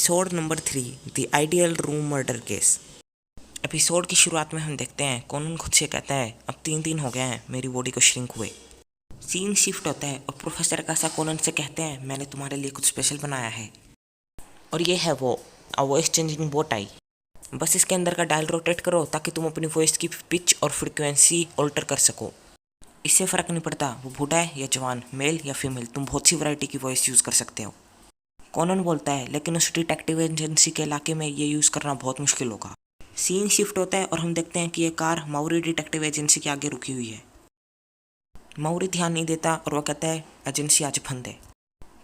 Episode number 3, the ideal room murder case. Episode की शुरुआत में हम देखते हैं कॉनन खुद से कहता है अब 3 दिन हो गए हैं मेरी बॉडी को श्रिंक हुए। सीन शिफ्ट होता है और प्रोफेसर अकासा कॉनन से कहते हैं मैंने तुम्हारे लिए कुछ स्पेशल बनाया है और ये है वो वॉइस चेंजिंग बोट आई। बस इसके अंदर का डायल रोटेट करो ताकि तुम अपनी वॉइस की पिच और फ्रिक्वेंसी ऑल्टर कर सको। इससे फ़र्क नहीं पड़ता वो बूढ़ा है या जवान, मेल या फीमेल, तुम बहुत सी वैरायटी की वॉइस यूज़ कर सकते हो। कॉनन बोलता है लेकिन उस डिटेक्टिव एजेंसी के इलाके में ये यूज़ करना बहुत मुश्किल होगा। सीन शिफ्ट होता है और हम देखते हैं कि ये कार माउरी डिटेक्टिव एजेंसी के आगे रुकी हुई है। माउरी ध्यान नहीं देता और वह कहता है एजेंसी आज बंद है।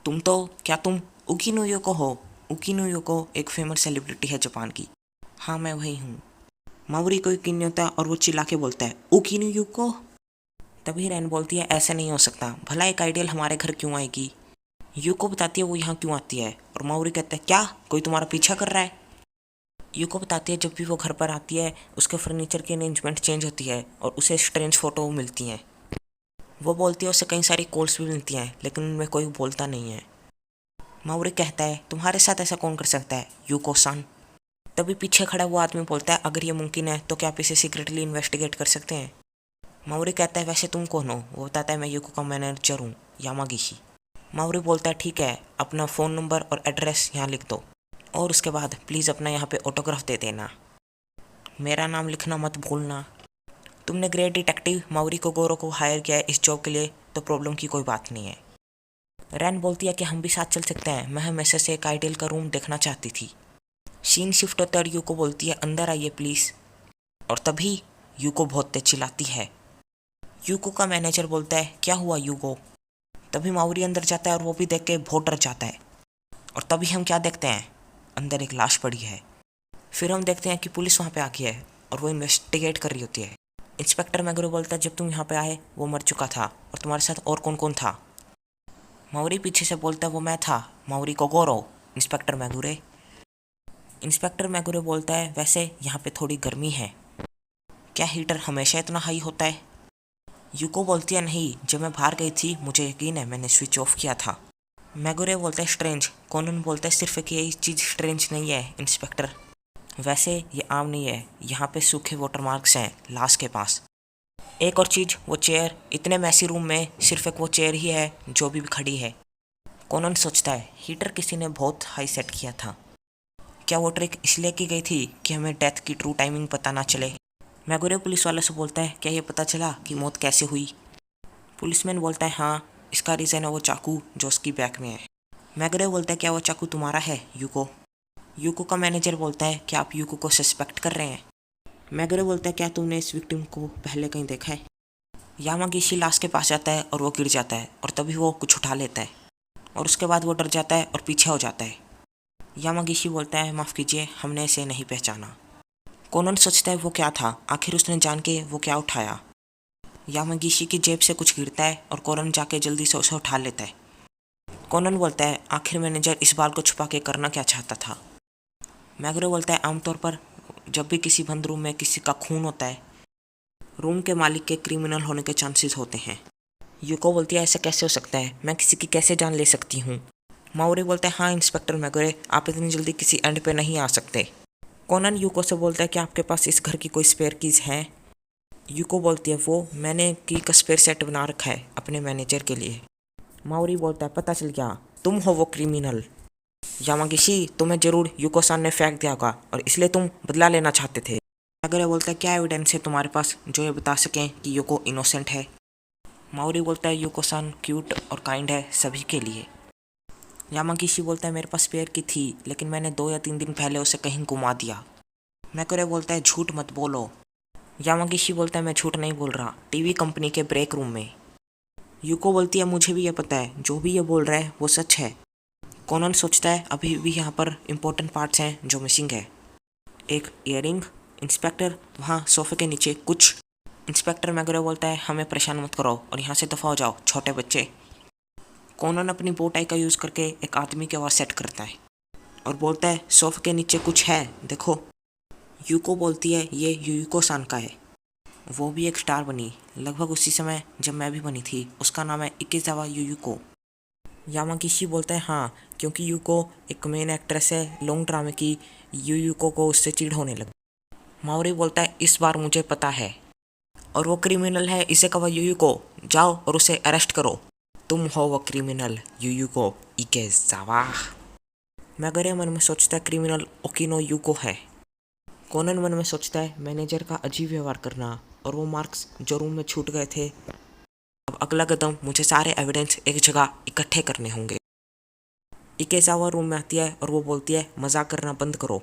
तुम उकीनो योको हो? उकीनो योको एक फेमस सेलिब्रिटी है जापान की। हाँ मैं वही हूँ। माउरी को यकीन नहीं होता और वो चिल्ला के बोलता है उकीनो योको। तभी रैन बोलती है ऐसा नहीं हो सकता, भला एक आइडियल हमारे घर क्यों आएगी। यूको बताती है वो यहाँ क्यों आती है और माउरी कहता है क्या कोई तुम्हारा पीछा कर रहा है। यूको बताती है जब भी वो घर पर आती है उसके फर्नीचर की अरेंजमेंट चेंज होती है और उसे स्ट्रेंज फोटो मिलती हैं। वो बोलती है उसे कई सारी कॉल्स भी मिलती हैं लेकिन उनमें कोई बोलता नहीं है। माउरी कहता है तुम्हारे साथ ऐसा कौन कर सकता है यूको सान। तभी पीछे खड़ा हुआ आदमी बोलता है अगर ये मुमकिन है तो क्या आप इसे सीक्रेटली इन्वेस्टिगेट कर सकते हैं। माउरी कहता है वैसे तुम कौन हो। वो बताता है मैं यूको का मैनेजर हूँ, यामागिशी। माउरी बोलता है ठीक है, अपना फ़ोन नंबर और एड्रेस यहाँ लिख दो और उसके बाद प्लीज़ अपना यहाँ पे ऑटोग्राफ दे देना, मेरा नाम लिखना मत भूलना। तुमने ग्रेट डिटेक्टिव माउरी को गोरो को हायर किया है इस जॉब के लिए तो प्रॉब्लम की कोई बात नहीं है। रैन बोलती है कि हम भी साथ चल सकते हैं, मैं हमेशा से एक आइडियल का रूम देखना चाहती थी। सीन शिफ्ट होता है और यूको बोलती है अंदर आइए प्लीज़। और तभी यूको बहुत तेज चिल्लाती है। यूको का मैनेजर बोलता है क्या हुआ यूको। तभी माउरी अंदर जाता है और वो भी देख के बहुत डर जाता है। और तभी हम क्या देखते हैं, अंदर एक लाश पड़ी है। फिर हम देखते हैं कि पुलिस वहाँ पे आकी है और वो इन्वेस्टिगेट कर रही होती है। इंस्पेक्टर मैगुरे बोलता है जब तुम यहाँ पे आए वो मर चुका था और तुम्हारे साथ और कौन कौन था। माउरी पीछे से बोलता है वो मैं था, माउरी को गोरो। इंस्पेक्टर मैगुरे बोलता है वैसे यहाँ पे थोड़ी गर्मी है, क्या हीटर हमेशा इतना हाई होता है। यूको बोलती है नहीं, जब मैं बाहर गई थी मुझे यकीन है मैंने स्विच ऑफ किया था। मैगुरे बोलता है स्ट्रेंज। कॉनन बोलता है सिर्फ एक यही चीज़ स्ट्रेंज नहीं है इंस्पेक्टर, वैसे ये आम नहीं है, यहाँ पे सूखे वाटरमार्क्स हैं लाश के पास। एक और चीज़ वो चेयर, इतने मैसी रूम में सिर्फ एक वो चेयर ही है जो भी खड़ी है। कॉनन सोचता है हीटर किसी ने बहुत हाई सेट किया था, क्या वो ट्रिक इसलिए की गई थी कि हमें डेथ की ट्रू टाइमिंग पता ना चले। मैगुरे पुलिस वाले से बोलता है क्या ये पता चला कि मौत कैसे हुई। पुलिसमैन बोलता है हाँ, इसका रीज़न है वो चाकू जो उसकी बैग में है। मैगुरे बोलता है क्या वो चाकू तुम्हारा है यूको। यूको का मैनेजर बोलता है क्या आप यूको को सस्पेक्ट कर रहे हैं। मैगुरे बोलता है क्या तुमने इस विक्टिम को पहले कहीं देखा है। यामागिशी लाश के पास जाता है और वो गिर जाता है और तभी वो कुछ उठा लेता है और उसके बाद वो डर जाता है और पीछे हो जाता है। यामागिशी बोलता है माफ़ कीजिए हमने इसे नहीं पहचाना। कॉनन सोचता है वो क्या था, आखिर उसने जान के वो क्या उठाया। यामागिशी की जेब से कुछ गिरता है और कॉनन जाके जल्दी से उसे उठा लेता है। कॉनन बोलता है आखिर मैनेजर इस बाल को छुपा के करना क्या चाहता था। मैगुरे बोलता है आमतौर पर जब भी किसी बंद रूम में किसी का खून होता है रूम के मालिक के क्रिमिनल होने के चांसेस होते हैं। यूको बोलती है ऐसा कैसे हो सकता है, मैं किसी की कैसे जान ले सकती हूँ। माउरी बोलता है हाँ इंस्पेक्टर मैगुरे, आप इतनी जल्दी किसी एंड पे नहीं आ सकते। कॉनन यूको से बोलता है कि आपके पास इस घर की कोई स्पेयर कीज़ है। यूको बोलती है वो मैंने की का स्पेयर सेट बना रखा है अपने मैनेजर के लिए। माउरी बोलता है पता चल गया, तुम हो वो क्रिमिनल। यामागिशी तुम्हें जरूर यूको सान ने फेंक दिया होगा और इसलिए तुम बदला लेना चाहते थे। मैगुरे बोलता है क्या एविडेंस है तुम्हारे पास जो ये बता सकें कि यूको इनोसेंट है। माउरी बोलता है यूको सान क्यूट और काइंड है सभी के लिए। यामागिशी बोलता है मेरे पास स्पेयर की थी लेकिन मैंने 2 या 3 दिन पहले उसे कहीं घुमा दिया। मैगुरे बोलता है झूठ मत बोलो। यामागिशी बोलता है मैं झूठ नहीं बोल रहा, टीवी कंपनी के ब्रेक रूम में। यूको बोलती है मुझे भी ये पता है, जो भी ये बोल रहा है वो सच है। कॉनन सोचता है अभी भी यहाँ पर इम्पोर्टेंट पार्ट्स हैं जो मिसिंग है, एक ईयरिंग। इंस्पेक्टर वहाँ सोफे के नीचे कुछ। इंस्पेक्टर मैगुरे बोलता है हमें परेशान मत करो और यहाँ से दफ़ा हो जाओ छोटे बच्चे। कॉनन अपनी बोट आई का यूज़ करके एक आदमी की आवाज़ सेट करता है और बोलता है सोफे के नीचे कुछ है देखो। यूको बोलती है ये यूको सान का है, वो भी एक स्टार बनी लगभग उसी समय जब मैं भी बनी थी, उसका नाम है इकिजावा यूको। यामागिशी बोलता है हाँ, क्योंकि यूको एक मेन एक्ट्रेस है लॉन्ग ड्रामे की, यूको को उससे चिढ़ होने लगी। माओरी बोलता है इस बार मुझे पता है, और वो क्रिमिनल है इसे कहा यूको, जाओ और उसे अरेस्ट करो। तुम हो वो क्रिमिनल यूको इकेजावा। मैगरे मन में सोचता है क्रिमिनल ओकिनो यूको है। कोनन मन में सोचता है मैनेजर का अजीब व्यवहार करना, और वो मार्क्स जो रूम में छूट गए थे। अब अगला कदम मुझे सारे एविडेंस एक जगह इकट्ठे करने होंगे। इकेजावा रूम में आती है और वो बोलती है मजाक करना बंद करो,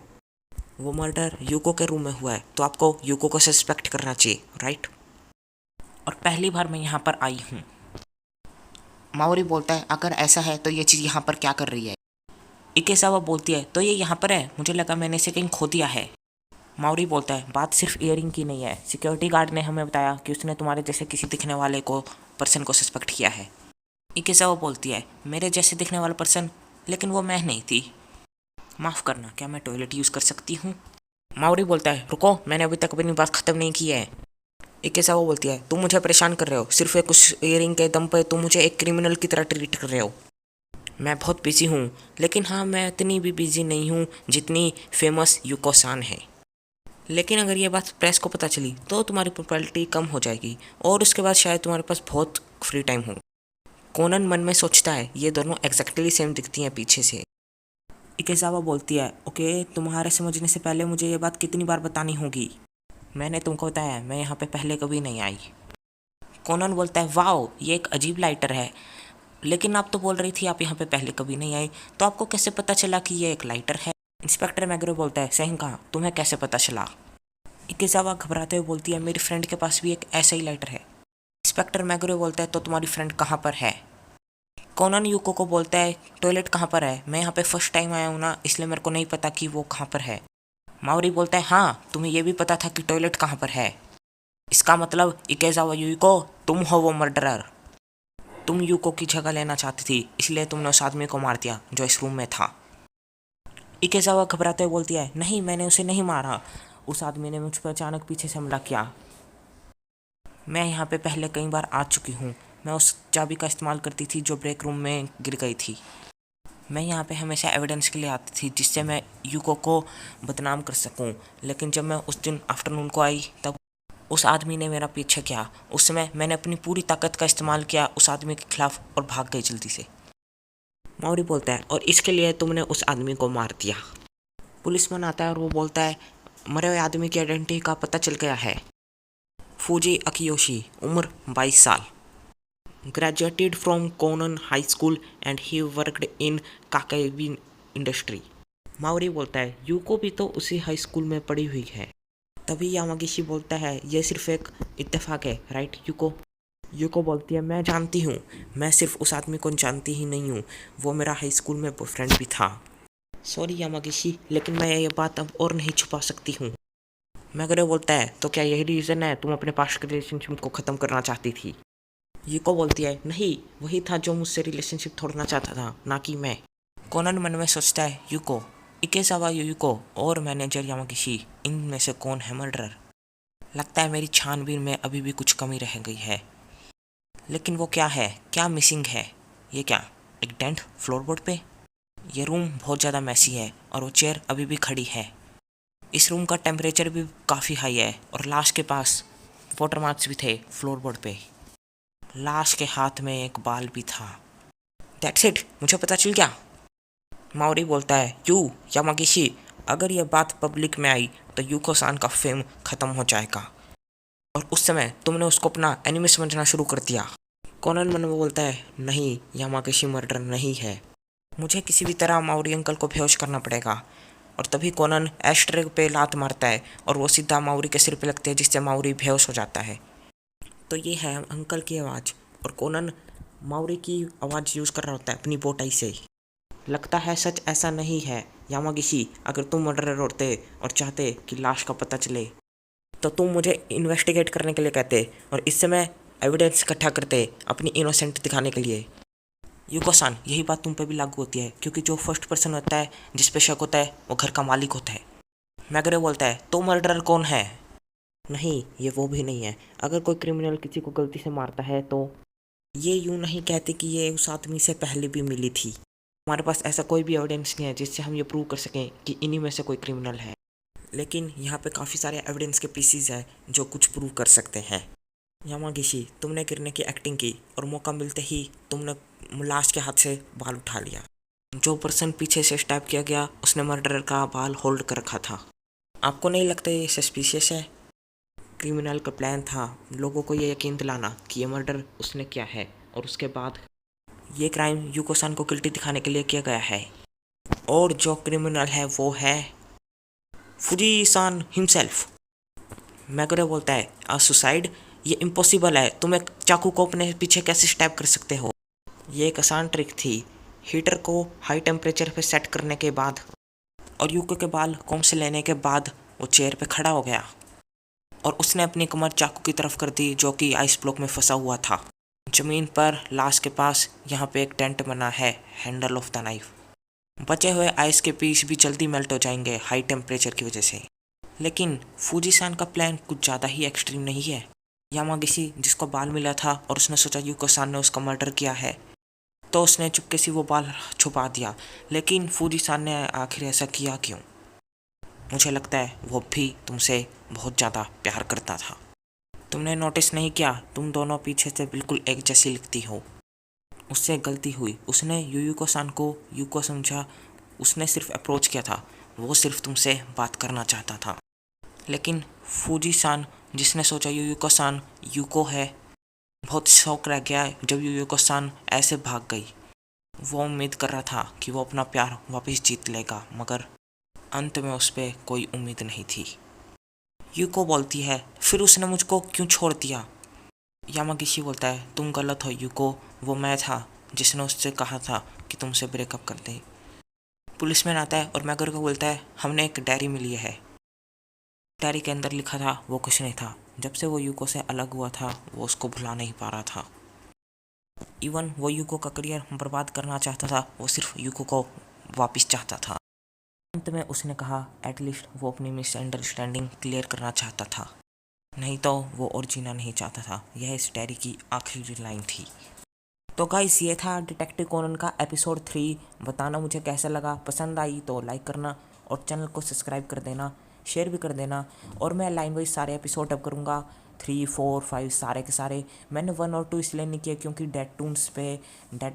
वो मर्डर यूको के रूम में हुआ है तो आपको यूको को सस्पेक्ट करना चाहिए, राइट? और पहली बार मैं यहाँ पर आई हूँ। माओरी बोलता है अगर ऐसा है तो ये चीज़ यहाँ पर क्या कर रही है? इकेजावा बोलती है तो ये यहाँ पर है, मुझे लगा मैंने इसे कहीं खो दिया है। माओरी बोलता है बात सिर्फ इयरिंग की नहीं है, सिक्योरिटी गार्ड ने हमें बताया कि उसने तुम्हारे जैसे किसी दिखने वाले को पर्सन को सस्पेक्ट किया है। इकेजावा बोलती है मेरे जैसे दिखने वाला पर्सन, लेकिन वो मैं नहीं थी। माफ़ करना, क्या मैं टॉयलेट यूज़ कर सकती हूँ? माओरी बोलता है रुको, मैंने अभी तक अपनी बात ख़त्म नहीं की है। इकेजावा बोलती है तुम मुझे परेशान कर रहे हो, सिर्फ एक कुछ इयरिंग के दम पे तुम मुझे एक क्रिमिनल की तरह ट्रीट कर रहे हो। मैं बहुत बिजी हूँ, लेकिन हाँ मैं इतनी भी बिजी नहीं हूँ जितनी फेमस यूको सान है। लेकिन अगर ये बात प्रेस को पता चली तो तुम्हारी पॉपुलैरिटी कम हो जाएगी, और उसके बाद शायद तुम्हारे पास बहुत फ्री टाइम हो। कोनन मन में सोचता है ये दोनों एग्जैक्टली सेम दिखती हैं पीछे से। इकेजावा बोलती है ओके, तुम्हारे समझने से पहले मुझे ये बात कितनी बार बतानी होगी? मैंने तुमको बताया मैं यहाँ पे पहले कभी नहीं आई। कोनन बोलता है वाओ, ये एक अजीब लाइटर है, लेकिन आप तो बोल रही थी आप यहाँ पे पहले कभी नहीं आई, तो आपको कैसे पता चला कि ये एक लाइटर है? इंस्पेक्टर मैग्रो बोलता है सही कहा, तुम्हें कैसे पता चला? इकेजावा घबराते हुए बोलती है मेरी फ्रेंड के पास भी एक ऐसा ही लाइटर है। इंस्पेक्टर मैग्रो बोलता है तो तुम्हारी फ्रेंड कहाँ पर है? कोनन यूको को बोलता है टॉयलेट कहाँ पर है, मैं यहाँ पे फर्स्ट टाइम आया हूँ ना, इसलिए मेरे को नहीं पता कि वो कहाँ पर है। माओरी बोलता है हाँ, तुम्हें ये भी पता था कि टॉयलेट कहाँ पर है, इसका मतलब इकेजावा यूको तुम हो वो मर्डरर। तुम यूको की जगह लेना चाहती थी, इसलिए तुमने उस आदमी को मार दिया जो इस रूम में था। इकेजावा घबराते हुए बोलती है नहीं, मैंने उसे नहीं मारा, उस आदमी ने मुझ पर अचानक पीछे से हमला किया। मैं यहाँ पे पहले कई बार आ चुकी हूँ, मैं उस चाबी का इस्तेमाल करती थी जो ब्रेक रूम में गिर गई थी। मैं यहाँ पे हमेशा एविडेंस के लिए आती थी जिससे मैं यूको को बदनाम कर सकूँ, लेकिन जब मैं उस दिन आफ्टरनून को आई तब उस आदमी ने मेरा पीछा किया। उस समय मैंने अपनी पूरी ताकत का इस्तेमाल किया उस आदमी के खिलाफ और भाग गई जल्दी से। मौरी बोलता है और इसके लिए तुमने उस आदमी को मार दिया। पुलिसमैन आता है और वो बोलता है मरे हुए आदमी की आइडेंटिटी का पता चल गया है, फूजी अकियोशी, उम्र 22 साल, graduated from Konan high school and he worked in Kakebi industry. Maori बोलता है यूको भी तो उसी हाई स्कूल में पढ़ी हुई है। तभी यामागिशी बोलता है ये सिर्फ एक इत्तेफाक है, राइट यूको? यूको बोलती है मैं जानती हूँ, मैं सिर्फ उस आदमी को जानती ही नहीं हूँ, वो मेरा हाई स्कूल में बॉयफ्रेंड भी था। सॉरी यामागिशी, लेकिन मैं ये बात अब और नहीं छुपा सकती हूँ। मैगरे बोलता है तो क्या यही रीज़न है तुम अपने पास्ट रिलेशनशिप को ख़त्म करना चाहती थी? यूको बोलती है नहीं, वही था जो मुझसे रिलेशनशिप तोड़ना चाहता था, ना कि मैं। कोनन मन में सोचता है यूको, इकेजावा यूको और मैनेजर यामागिशी, इनमें से कौन है मर्डरर? लगता है मेरी छानबीन में अभी भी कुछ कमी रह गई है, लेकिन वो क्या है, क्या मिसिंग है? ये क्या, एक डेंट फ्लोरबोर्ड पे? ये रूम बहुत ज़्यादा मैसी है और वो चेयर अभी भी खड़ी है। इस रूम का टेम्परेचर भी काफ़ी हाई है और लाश के पास वाटर मार्क्स भी थे फ्लोरबोर्ड पे। लाश के हाथ में एक बाल भी था। दैट्स इट, मुझे पता चल गया। माओरी बोलता है यामागिशी, अगर यह बात पब्लिक में आई तो यूको सान का फेम ख़त्म हो जाएगा, और उस समय तुमने उसको अपना एनिमी समझना शुरू कर दिया। कोनन मन में बोलता है नहीं, यामागिशी मर्डर नहीं है, मुझे किसी भी तरह माओरी अंकल को बेहोश करना पड़ेगा। और तभी कोनन एस्ट्रे पे लात मारता है और वो सीधा माओरी के सिर पे लगते हैं जिससे माओरी बेहोश हो जाता है। तो ये है अंकल की आवाज़, और कोनन माओरी की आवाज़ यूज़ कर रहा होता है अपनी बोटाई से। लगता है सच ऐसा नहीं है यामागिशी, अगर तुम मर्डरर होते और चाहते कि लाश का पता चले तो तुम मुझे इन्वेस्टिगेट करने के लिए कहते और इस समय एविडेंस इकट्ठा करते अपनी इनोसेंट दिखाने के लिए। यूको सान, यही बात तुम पे भी लागू होती है, क्योंकि जो फर्स्ट पर्सन होता है जिस पे शक होता है वो घर का मालिक होता है। मैगरे बोलता है तो मर्डरर कौन है? नहीं, ये वो भी नहीं है। अगर कोई क्रिमिनल किसी को गलती से मारता है तो ये यूं नहीं कहते कि ये उस आदमी से पहले भी मिली थी। हमारे पास ऐसा कोई भी एविडेंस नहीं है जिससे हम ये प्रूव कर सकें कि इन्हीं में से कोई क्रिमिनल है। लेकिन यहाँ पे काफ़ी सारे एविडेंस के पीसीज हैं जो कुछ प्रूव कर सकते हैं। यामागिशी, तुमने गिरने की एक्टिंग की और मौका मिलते ही तुमने लाश के हाथ से बाल उठा लिया। जो पर्सन पीछे से स्टैब किया गया उसने मर्डरर का बाल होल्ड कर रखा था। आपको नहीं लगता ये सस्पिशियस है? क्रिमिनल का प्लान था लोगों को ये यकीन दिलाना कि ये मर्डर उसने किया है और उसके बाद ये क्राइम यूको-सान को गिल्टी दिखाने के लिए किया गया है। और जो क्रिमिनल है वो है फुजी-सान हिमसेल्फ। मैगोरे बोलता है सुसाइड, ये इम्पॉसिबल है, तुम एक चाकू को अपने पीछे कैसे स्टैब कर सकते हो? ये एक आसान ट्रिक थी। हीटर को हाई टेम्परेचर पे सेट करने के बाद और यूको के बाल कोम से लेने के बाद वो चेयर पे खड़ा हो गया और उसने अपनी कमर चाकू की तरफ कर दी जो कि आइस ब्लॉक में फंसा हुआ था। जमीन पर लाश के पास यहाँ पे एक टेंट बना है, हैंडल ऑफ द नाइफ। बचे हुए आइस के पीस भी जल्दी मेल्ट हो जाएंगे हाई टेम्परेचर की वजह से। लेकिन फूजी-सान का प्लान कुछ ज़्यादा ही एक्सट्रीम नहीं है। यामागिशी जिसको बाल मिला था और उसने सोचा यूको-सान ने उसका मर्डर किया है तो उसने चुपके से वो बाल छुपा दिया। लेकिन फूजी-सान ने आखिर ऐसा किया क्यों? मुझे लगता है वो भी तुमसे बहुत ज़्यादा प्यार करता था। तुमने नोटिस नहीं किया तुम दोनों पीछे से बिल्कुल एक जैसी लिखती हो। उससे गलती हुई, उसने यूको-सान को यूको समझा, उसने सिर्फ अप्रोच किया था, वो सिर्फ तुमसे बात करना चाहता था। लेकिन फूजी-सान जिसने सोचा यूको-सान यूको है, बहुत शौक रह गया जब यूको-सान ऐसे भाग गई। वो उम्मीद कर रहा था कि वो अपना प्यार वापस जीत लेगा, मगर अंत में उस पर कोई उम्मीद नहीं थी। यूको बोलती है फिर उसने मुझको क्यों छोड़ दिया? यामागिशी बोलता है तुम गलत हो यूको, वो मैं था जिसने उससे कहा था कि तुमसे ब्रेकअप कर दे। पुलिसमैन आता है और मैगोरे को बोलता है हमने एक डायरी मिली है। डायरी के अंदर लिखा था वो कुछ नहीं था। जब से वो यूको से अलग हुआ था वो उसको भुला नहीं पा रहा था। इवन वो यूको का करियर बर्बाद करना चाहता था, वो सिर्फ यूको को वापस चाहता था। अंत में उसने कहा एटलीस्ट वो अपनी मिसअंडरस्टैंडिंग क्लियर करना चाहता था, नहीं तो वो और जीना नहीं चाहता था। यह इस डायरी की आखिरी लाइन थी। तो गाइस ये था डिटेक्टिव कोनन का एपिसोड 3। बताना मुझे कैसा लगा, पसंद आई तो लाइक करना और चैनल को सब्सक्राइब कर देना, शेयर भी कर देना। और मैं लाइन वाइज सारे एपिसोड अब करूँगा, 3, 4, 5 सारे के सारे। मैंने 1 और 2 इसलिए नहीं किया क्योंकि डेड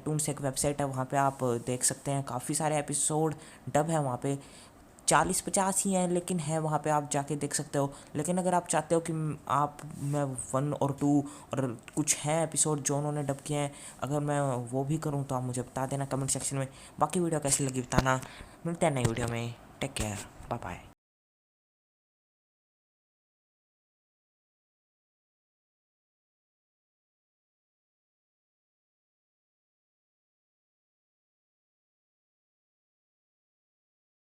टून्स एक वेबसाइट है, वहाँ पे आप देख सकते हैं काफ़ी सारे एपिसोड डब है वहाँ पे। 40-50 ही हैं लेकिन है वहाँ पे, आप जाके देख सकते हो। लेकिन अगर आप चाहते हो कि आप मैं 1 और 2 और कुछ हैं एपिसोड जो उन्होंने डब किए हैं, अगर मैं वो भी करूँ तो आप मुझे बता देना कमेंट सेक्शन में। बाकी वीडियो कैसी लगी बताना। मिलते हैं नई वीडियो में, टेक केयर, बाय बाय।